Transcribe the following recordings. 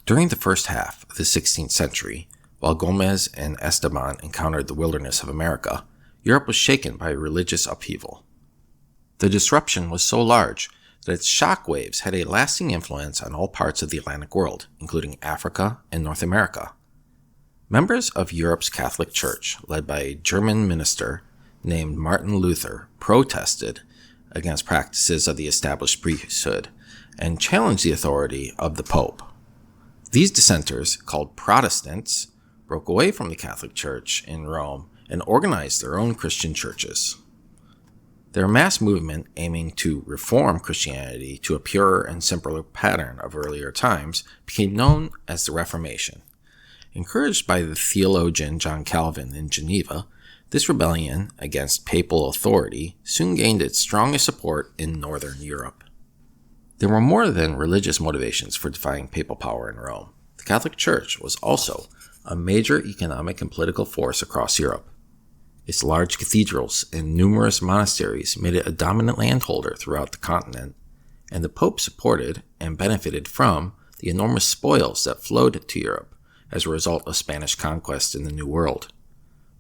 During the first half of the 16th century, while Gomez and Esteban encountered the wilderness of America, Europe was shaken by religious upheaval. The disruption was so large that its shock waves had a lasting influence on all parts of the Atlantic world, including Africa and North America. Members of Europe's Catholic Church, led by a German minister named Martin Luther, protested against practices of the established priesthood and challenged the authority of the Pope. These dissenters, called Protestants, broke away from the Catholic Church in Rome and organized their own Christian churches. Their mass movement, aiming to reform Christianity to a purer and simpler pattern of earlier times, became known as the Reformation. Encouraged by the theologian John Calvin in Geneva, this rebellion against papal authority soon gained its strongest support in Northern Europe. There were more than religious motivations for defying papal power in Rome. The Catholic Church was also a major economic and political force across Europe. Its large cathedrals and numerous monasteries made it a dominant landholder throughout the continent, and the Pope supported and benefited from the enormous spoils that flowed to Europe as a result of Spanish conquest in the New World.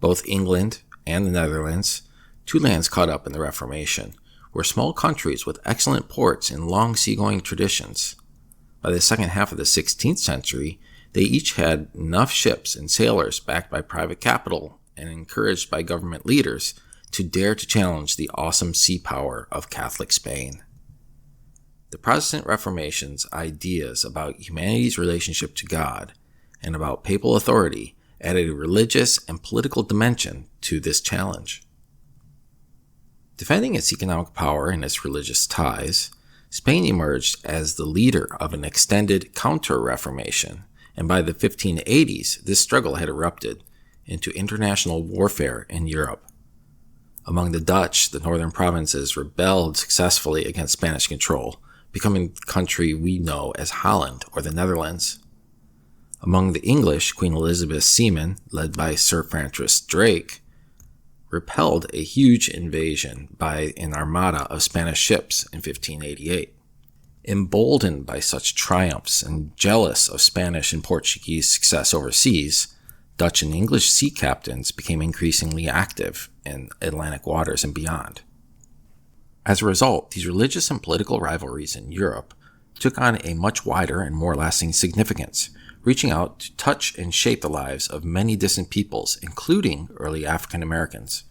Both England and the Netherlands, two lands caught up in the Reformation, were small countries with excellent ports and long seagoing traditions. By the second half of the 16th century, they each had enough ships and sailors backed by private capital and encouraged by government leaders to dare to challenge the awesome sea power of Catholic Spain. The Protestant Reformation's ideas about humanity's relationship to God and about papal authority added a religious and political dimension to this challenge. Defending its economic power and its religious ties, Spain emerged as the leader of an extended counter-Reformation, and by the 1580s, this struggle had erupted into international warfare in Europe. Among the Dutch, the northern provinces rebelled successfully against Spanish control, becoming the country we know as Holland or the Netherlands. Among the English, Queen Elizabeth's seamen, led by Sir Francis Drake, repelled a huge invasion by an armada of Spanish ships in 1588. Emboldened by such triumphs and jealous of Spanish and Portuguese success overseas, Dutch and English sea captains became increasingly active in Atlantic waters and beyond. As a result, these religious and political rivalries in Europe took on a much wider and more lasting significance, reaching out to touch and shape the lives of many distant peoples, including early African Americans.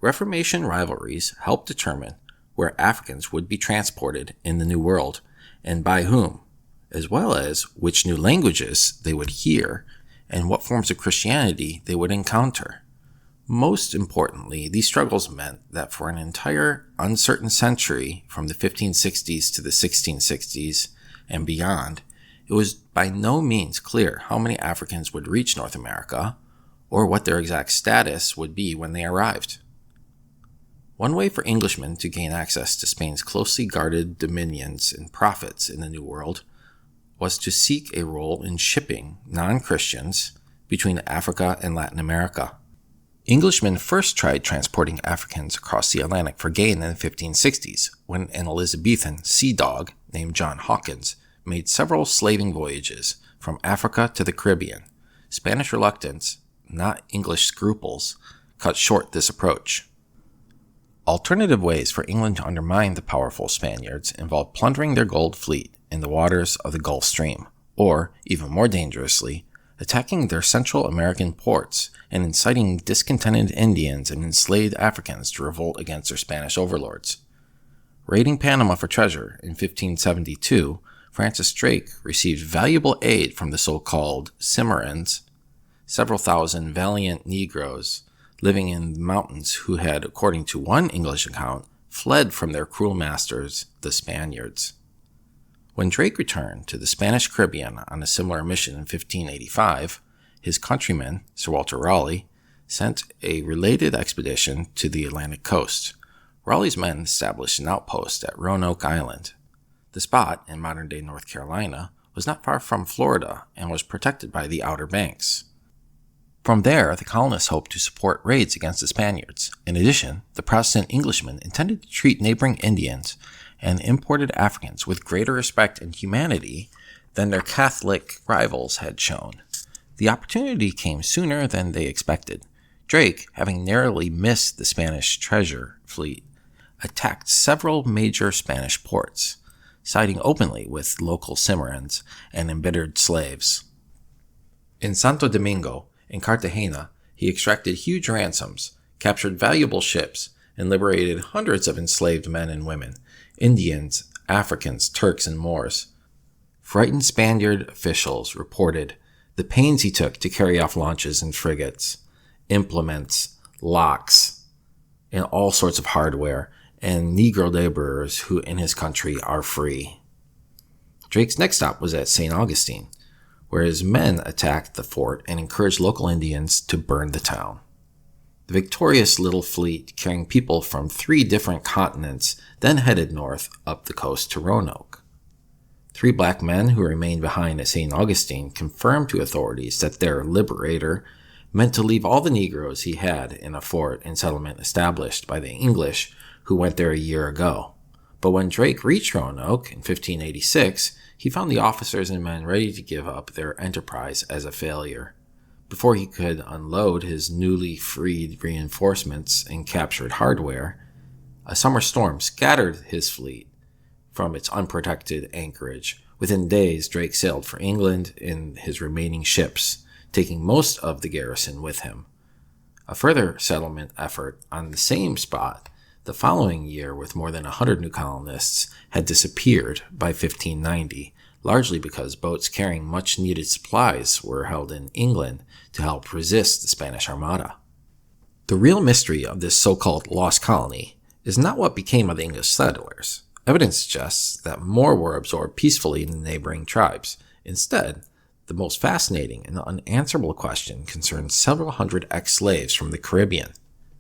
Reformation rivalries helped determine where Africans would be transported in the New World and by whom, as well as which new languages they would hear and what forms of Christianity they would encounter. Most importantly, these struggles meant that for an entire uncertain century from the 1560s to the 1660s and beyond, it was by no means clear how many Africans would reach North America or what their exact status would be when they arrived. One way for Englishmen to gain access to Spain's closely guarded dominions and profits in the New World was to seek a role in shipping non-Christians between Africa and Latin America. Englishmen first tried transporting Africans across the Atlantic for gain in the 1560s, when an Elizabethan sea dog named John Hawkins made several slaving voyages from Africa to the Caribbean. Spanish reluctance, not English scruples, cut short this approach. Alternative ways for England to undermine the powerful Spaniards involved plundering their gold fleet in the waters of the Gulf Stream, or, even more dangerously, attacking their Central American ports and inciting discontented Indians and enslaved Africans to revolt against their Spanish overlords. Raiding Panama for treasure in 1572, Francis Drake received valuable aid from the so-called Cimarrons, several thousand valiant Negroes living in the mountains who had, according to one English account, fled from their cruel masters, the Spaniards. When Drake returned to the Spanish Caribbean on a similar mission in 1585, his countryman, Sir Walter Raleigh, sent a related expedition to the Atlantic coast. Raleigh's men established an outpost at Roanoke Island. The spot, in modern-day North Carolina, was not far from Florida and was protected by the Outer Banks. From there, the colonists hoped to support raids against the Spaniards. In addition, the Protestant Englishmen intended to treat neighboring Indians and imported Africans with greater respect and humanity than their Catholic rivals had shown. The opportunity came sooner than they expected. Drake, having narrowly missed the Spanish treasure fleet, attacked several major Spanish ports, siding openly with local Cimarrons and embittered slaves. In Santo Domingo and Cartagena, he extracted huge ransoms, captured valuable ships, and liberated hundreds of enslaved men and women, Indians, Africans, Turks, and Moors. Frightened Spaniard officials reported the pains he took to carry off launches and frigates, implements, locks, and all sorts of hardware, and Negro laborers who in his country are free. Drake's next stop was at St. Augustine, where his men attacked the fort and encouraged local Indians to burn the town. The victorious little fleet, carrying people from 3 different continents, then headed north up the coast to Roanoke. 3 black men who remained behind at St. Augustine confirmed to authorities that their liberator meant to leave all the Negroes he had in a fort and settlement established by the English who went there a year ago. But when Drake reached Roanoke in 1586, he found the officers and men ready to give up their enterprise as a failure. Before he could unload his newly freed reinforcements and captured hardware, a summer storm scattered his fleet from its unprotected anchorage. Within days, Drake sailed for England in his remaining ships, taking most of the garrison with him. A further settlement effort on the same spot the following year with more than 100 new colonists had disappeared by 1590, largely because boats carrying much-needed supplies were held in England to help resist the Spanish Armada. The real mystery of this so-called lost colony is not what became of the English settlers. Evidence suggests that more were absorbed peacefully in the neighboring tribes. Instead, the most fascinating and unanswerable question concerns several hundred ex-slaves from the Caribbean.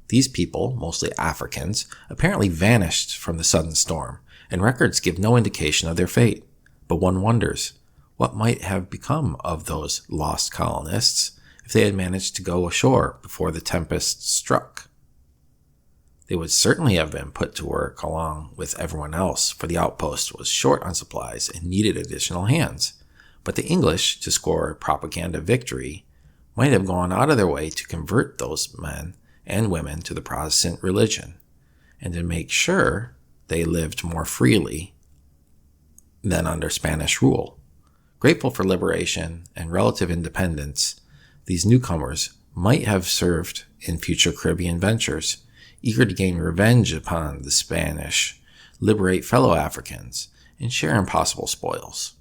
These people, mostly Africans, apparently vanished from the sudden storm, and records give no indication of their fate. But one wonders, what might have become of those lost colonists if they had managed to go ashore before the tempest struck? They would certainly have been put to work along with everyone else, for the outpost was short on supplies and needed additional hands. But the English, to score a propaganda victory, might have gone out of their way to convert those men and women to the Protestant religion, and to make sure they lived more freely than under Spanish rule. Grateful for liberation and relative independence, these newcomers might have served in future Caribbean ventures, eager to gain revenge upon the Spanish, liberate fellow Africans, and share impossible spoils.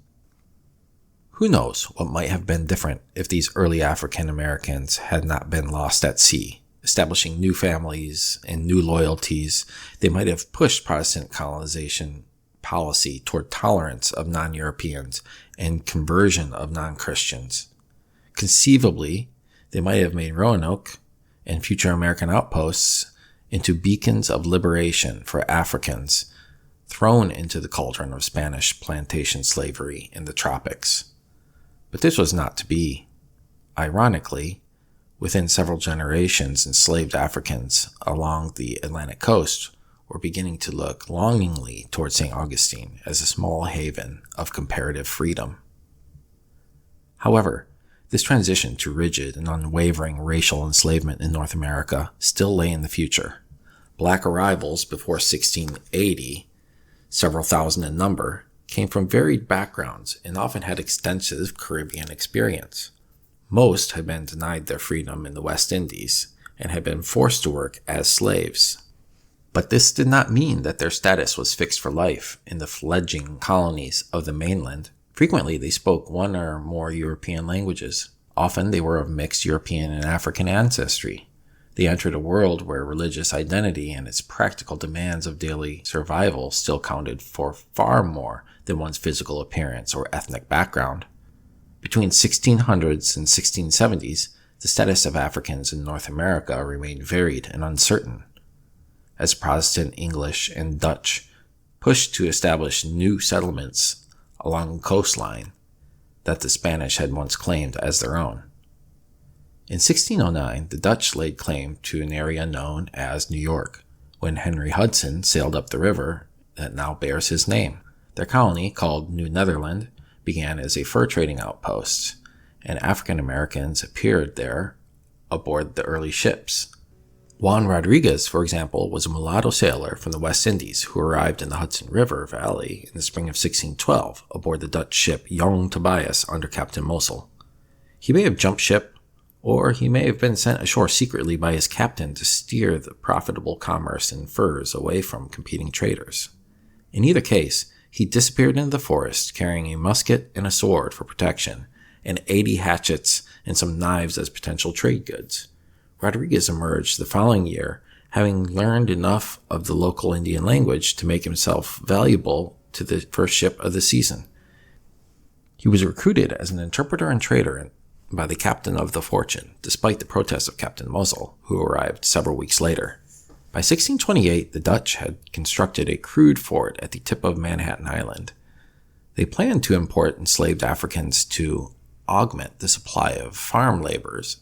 Who knows what might have been different if these early African Americans had not been lost at sea. Establishing new families and new loyalties, they might have pushed Protestant colonization policy toward tolerance of non-Europeans and conversion of non-Christians. Conceivably, they might have made Roanoke and future American outposts into beacons of liberation for Africans thrown into the cauldron of Spanish plantation slavery in the tropics. But this was not to be. Ironically, within several generations, enslaved Africans along the Atlantic coast were beginning to look longingly toward St. Augustine as a small haven of comparative freedom. However, this transition to rigid and unwavering racial enslavement in North America still lay in the future. Black arrivals before 1680, several thousand in number, came from varied backgrounds and often had extensive Caribbean experience. Most had been denied their freedom in the West Indies and had been forced to work as slaves. But this did not mean that their status was fixed for life in the fledgling colonies of the mainland. Frequently, they spoke one or more European languages. Often, they were of mixed European and African ancestry. They entered a world where religious identity and its practical demands of daily survival still counted for far more than one's physical appearance or ethnic background. Between 1600s and 1670s, the status of Africans in North America remained varied and uncertain. As Protestant English and Dutch pushed to establish new settlements along the coastline that the Spanish had once claimed as their own. In 1609, the Dutch laid claim to an area known as New York, when Henry Hudson sailed up the river that now bears his name. Their colony, called New Netherland, began as a fur trading outpost, and African Americans appeared there aboard the early ships. Juan Rodriguez, for example, was a mulatto sailor from the West Indies who arrived in the Hudson River Valley in the spring of 1612 aboard the Dutch ship Young Tobias under Captain Mossel. He may have jumped ship, or he may have been sent ashore secretly by his captain to steer the profitable commerce in furs away from competing traders. In either case, he disappeared into the forest carrying a musket and a sword for protection, and 80 hatchets and some knives as potential trade goods. Rodriguez emerged the following year, having learned enough of the local Indian language to make himself valuable to the first ship of the season. He was recruited as an interpreter and trader by the captain of the Fortune, despite the protests of Captain Mossel, who arrived several weeks later. By 1628, the Dutch had constructed a crude fort at the tip of Manhattan Island. They planned to import enslaved Africans to augment the supply of farm laborers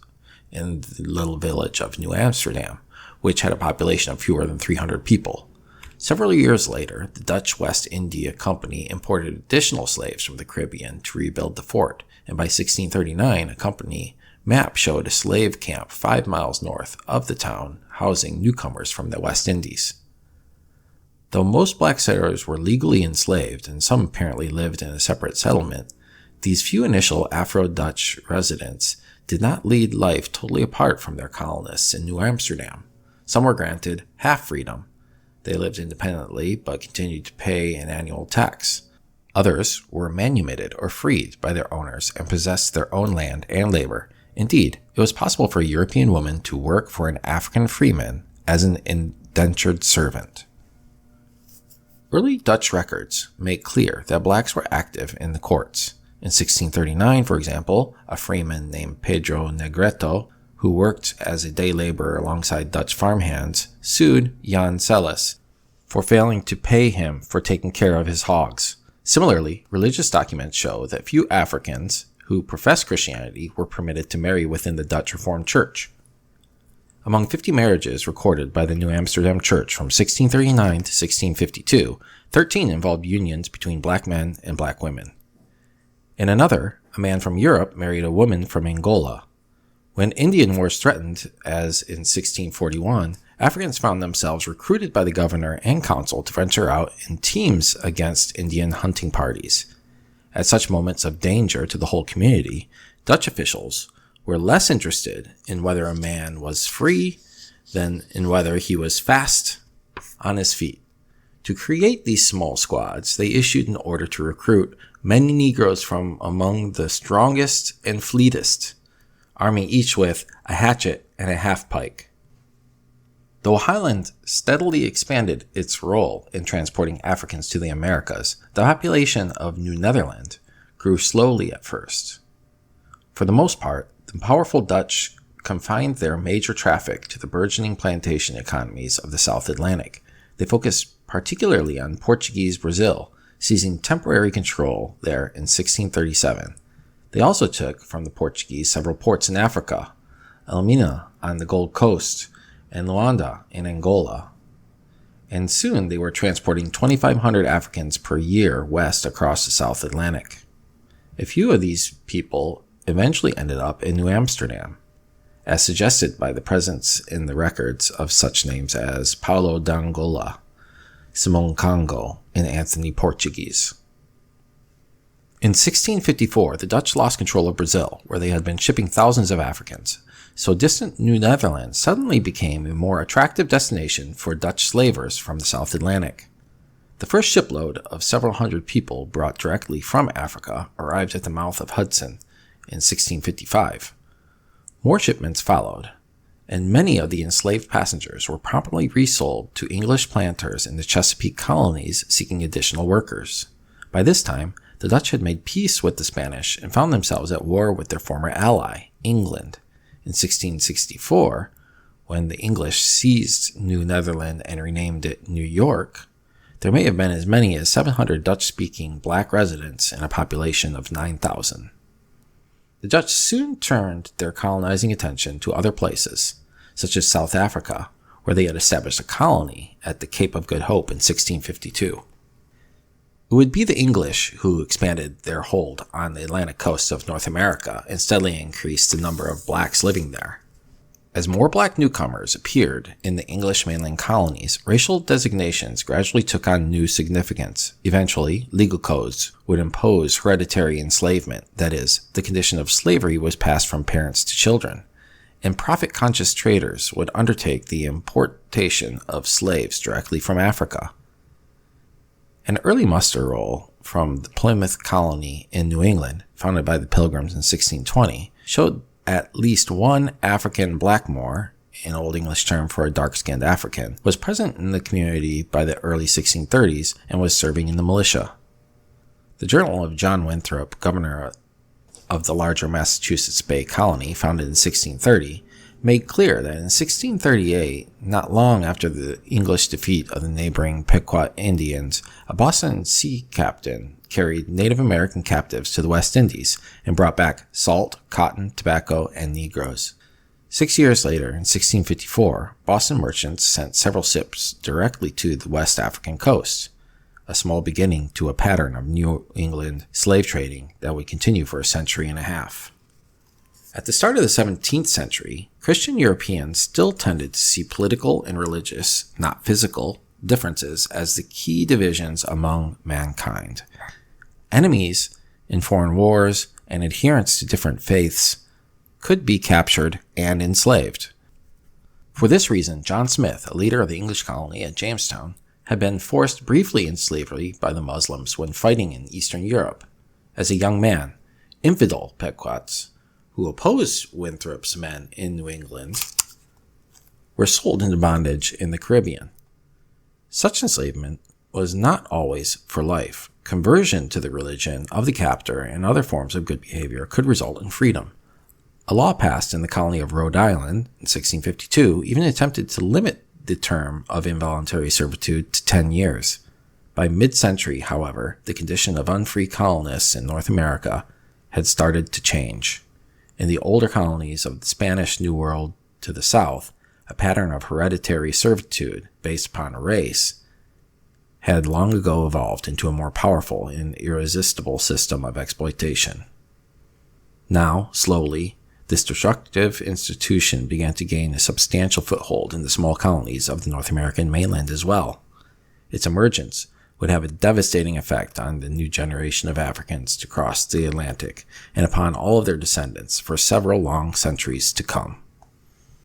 in the little village of New Amsterdam, which had a population of fewer than 300 people. Several years later, the Dutch West India Company imported additional slaves from the Caribbean to rebuild the fort, and by 1639, a company map showed a slave camp 5 miles north of the town housing newcomers from the West Indies. Though most black settlers were legally enslaved and some apparently lived in a separate settlement, these few initial Afro-Dutch residents did not lead life totally apart from their colonists in New Amsterdam. Some were granted half freedom. They lived independently but continued to pay an annual tax. Others were manumitted or freed by their owners and possessed their own land and labor. Indeed, it was possible for a European woman to work for an African freeman as an indentured servant. Early Dutch records make clear that blacks were active in the courts. In 1639, for example, a freeman named Pedro Negreto, who worked as a day laborer alongside Dutch farmhands, sued Jan Celis for failing to pay him for taking care of his hogs. Similarly, religious documents show that few Africans who professed Christianity were permitted to marry within the Dutch Reformed Church. Among 50 marriages recorded by the New Amsterdam Church from 1639 to 1652, 13 involved unions between black men and black women. In another, a man from Europe married a woman from Angola. When Indian wars threatened, as in 1641, Africans found themselves recruited by the governor and council to venture out in teams against Indian hunting parties. At such moments of danger to the whole community, Dutch officials were less interested in whether a man was free than in whether he was fast on his feet. To create these small squads, they issued an order to recruit many Negroes from among the strongest and fleetest, arming each with a hatchet and a half-pike. Though Holland steadily expanded its role in transporting Africans to the Americas, the population of New Netherland grew slowly at first. For the most part, the powerful Dutch confined their major traffic to the burgeoning plantation economies of the South Atlantic. They focused particularly on Portuguese Brazil, seizing temporary control there in 1637. They also took from the Portuguese several ports in Africa, Elmina on the Gold Coast, and Luanda in Angola. And soon they were transporting 2,500 Africans per year west across the South Atlantic. A few of these people eventually ended up in New Amsterdam, as suggested by the presence in the records of such names as Paulo d'Angola, Simão Congo, and Anthony Portuguese. In 1654, the Dutch lost control of Brazil, where they had been shipping thousands of Africans, so distant New Netherlands suddenly became a more attractive destination for Dutch slavers from the South Atlantic. The first shipload of several hundred people brought directly from Africa arrived at the mouth of Hudson in 1655. More shipments followed, and many of the enslaved passengers were promptly resold to English planters in the Chesapeake colonies seeking additional workers. By this time, the Dutch had made peace with the Spanish and found themselves at war with their former ally, England. In 1664, when the English seized New Netherland and renamed it New York, there may have been as many as 700 Dutch-speaking black residents in a population of 9,000. The Dutch soon turned their colonizing attention to other places, such as South Africa, where they had established a colony at the Cape of Good Hope in 1652. It would be the English who expanded their hold on the Atlantic coast of North America and steadily increased the number of blacks living there. As more black newcomers appeared in the English mainland colonies, racial designations gradually took on new significance. Eventually, legal codes would impose hereditary enslavement, that is, the condition of slavery was passed from parents to children, and profit-conscious traders would undertake the importation of slaves directly from Africa. An early muster roll from the Plymouth colony in New England, founded by the Pilgrims in 1620, showed at least one African blackamoor, an Old English term for a dark-skinned African, was present in the community by the early 1630s and was serving in the militia. The Journal of John Winthrop, governor of the larger Massachusetts Bay Colony, founded in 1630, made clear that in 1638, not long after the English defeat of the neighboring Pequot Indians, a Boston sea captain carried Native American captives to the West Indies and brought back salt, cotton, tobacco, and Negroes. 6 years later, in 1654, Boston merchants sent several ships directly to the West African coast, a small beginning to a pattern of New England slave trading that would continue for a century and a half. At the start of the 17th century, Christian Europeans still tended to see political and religious, not physical, differences as the key divisions among mankind. Enemies in foreign wars and adherents to different faiths could be captured and enslaved. For this reason, John Smith, a leader of the English colony at Jamestown, had been forced briefly in slavery by the Muslims when fighting in Eastern Europe. As a young man, infidel Pequots, who opposed Winthrop's men in New England, were sold into bondage in the Caribbean. Such enslavement was not always for life. Conversion to the religion of the captor and other forms of good behavior could result in freedom. A law passed in the colony of Rhode Island in 1652 even attempted to limit the term of involuntary servitude to 10 years. By mid-century, however, the condition of unfree colonists in North America had started to change. In the older colonies of the Spanish New World to the south, a pattern of hereditary servitude based upon race had long ago evolved into a more powerful and irresistible system of exploitation. Now, slowly, this destructive institution began to gain a substantial foothold in the small colonies of the North American mainland as well. Its emergence would have a devastating effect on the new generation of Africans to cross the Atlantic and upon all of their descendants for several long centuries to come.